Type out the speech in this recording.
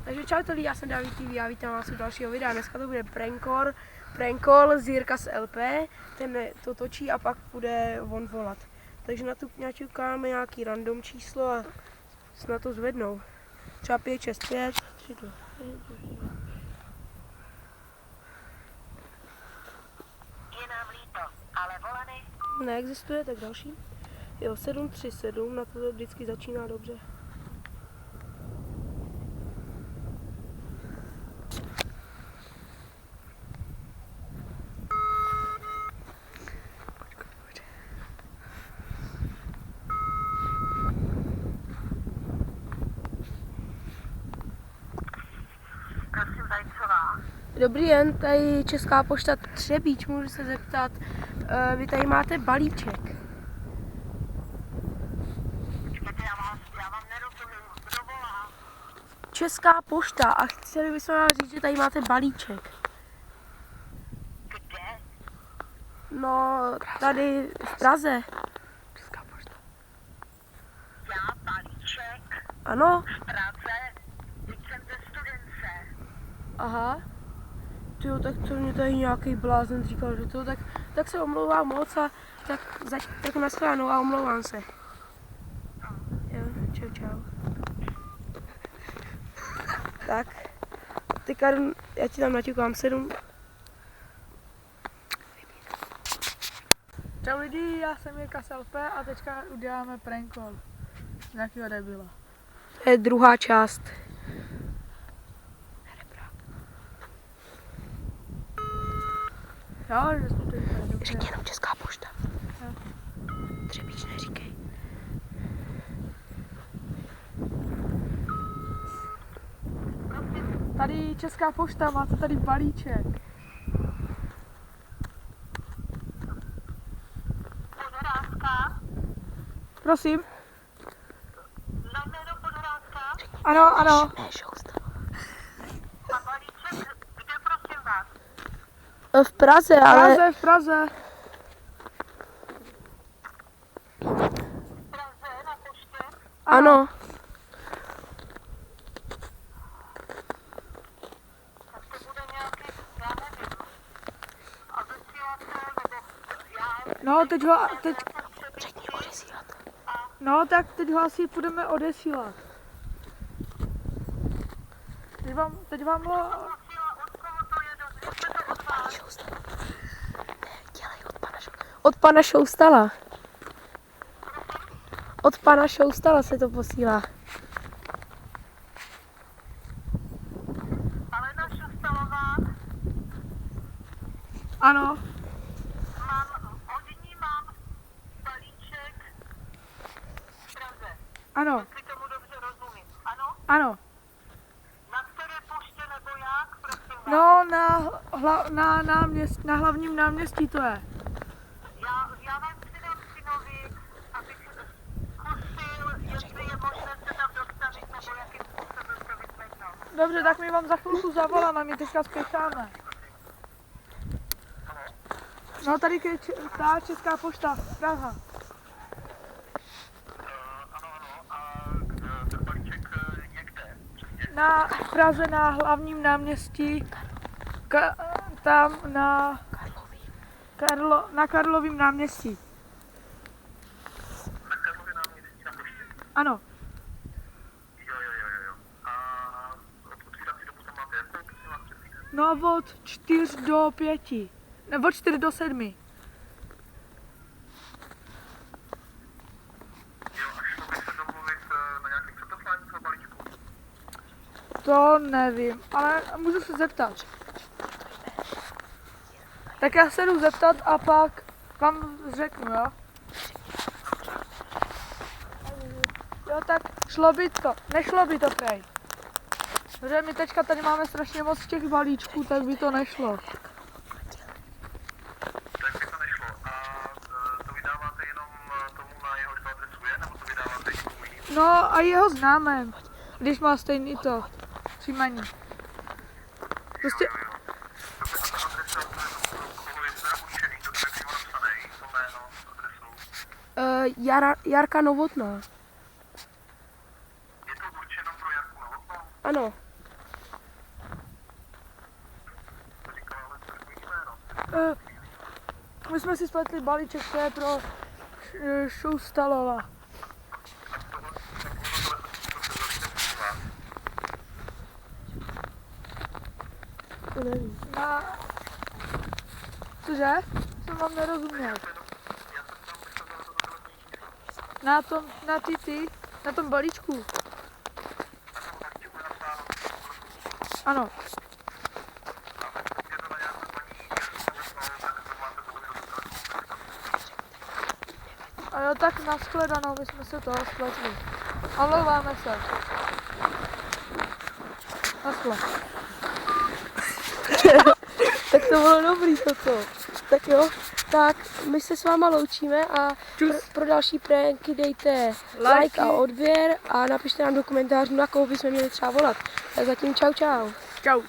Takže čau lidi, já jsem David TV a vítám vás u dalšího videa. Dneska to bude prankol z Jirka z LP, ten to točí a pak bude on volat. Takže naťukáme nějaký random číslo a snad to zvednou. Třeba 5, 6, 5, 3, 2, 1. Je nám líto, ale volaný Neexistuje, tak další. Jo, 737, na to vždycky začíná dobře. prosím Zajcová. Dobrý den, tady Česká pošta Třebíč, můžu se zeptat, vy tady máte balíček. Počkejte, já vám nerozumím, kdo volá? Česká pošta a chtěli bychom vám říct, že tady máte balíček. Kde? No, tady v Praze. Česká pošta. Já, balíček, Ano, v Praze, teď jsem ze Studence. aha. Tyjo, tak to mě tady nějaký blázen říkal, že to, tak se omlouvám moc a tak nashledanou a omlouvám se. Jo, čau. Tak, teďka já ti tam naťukám 7. Čau lidi, já jsem Jirka z LP a teďka uděláme prankol. Nějakýho debila. To je druhá část. Jo, že jsme to dělali dobře. Řekni jenom Česká pošta. Jo. Třebíč neříkej. Tady Česká pošta, máte tady balíček. Podorázka, Prosím. na jméno Podorázka Ano. Ne, šousta. a balíček, kde prosím vás? V Praze, ale... V Praze. V Praze na poště, Ano. tak to bude nějaký, já nevím. A vysíláte, nebo já... No, teď Řekni odesílat. no, tak teď ho asi půjdeme odesílat. Teď vám ho... Posílá, od koho to je, dozvíte to od vás? Šousta. Ne, dělej od pana Šoustala. Od pana Šoustala. Od pana Šoustala se to posílá. Alena Šustalová, Ano. od ní mám balíček v Praze. Ano. Jestli tomu dobře rozumím. Ano? Ano. Na které poště nebo jak, prosím vás? No, na hlavním náměstí to je. Já vám přidám synovi, abych zkusil, jestli je možné se tam dostavit, nebo jakým způsobem to vyzvednout. Dobře, tak my vám za chvilku zavoláme, my teďka spěcháme. No, tady je ta Česká pošta, Praha. Ano, a ten balíček je kde? Přesně. Na Praze na hlavním náměstí, tam na Karlovým náměstí. Na Karlově náměstí na poště. Ano, Jo. A otvírací dobu tam máte jakou, prosím vás, přesně? no od 4 do 5, nebo od 4 do 7. Jo, a šlo by se domluvit na nějakém přeposlání toho balíčku? To nevím, ale můžu se zeptat. Tak já se jdu zeptat a pak vám řeknu, jo? Jo, tak nešlo by to prej. Protože my teďka tady máme strašně moc těch balíčků, tak by to nešlo. Tak by to nešlo. A to vydáváte jenom tomu, na jehož to adresu je, nebo to vydáváte i někomu jinému? No a jeho známém, když má stejný to příjmení. Prostě, Dobře, a ta adresa, koho je teda určený, to je přímo napsaný, to jméno, adresu. Jarka Novotná. Je to určeno pro Jarku Novotnou? Ano. My jsme si spletli balíček, to je pro Šustalova. To nevím. Na... Cože? Jsem vám nerozuměl. Na tom, na tom balíčku. Ano. A jo, tak nashledanou, my jsme se toho spletli. Omlouváme se. Naschle. Tak to bylo dobrý toto. Tak jo, tak my se s váma loučíme a pro další pranky dejte like a odběr a napište nám do komentářů, na koho bychom měli třeba volat. Tak zatím čau. Čau.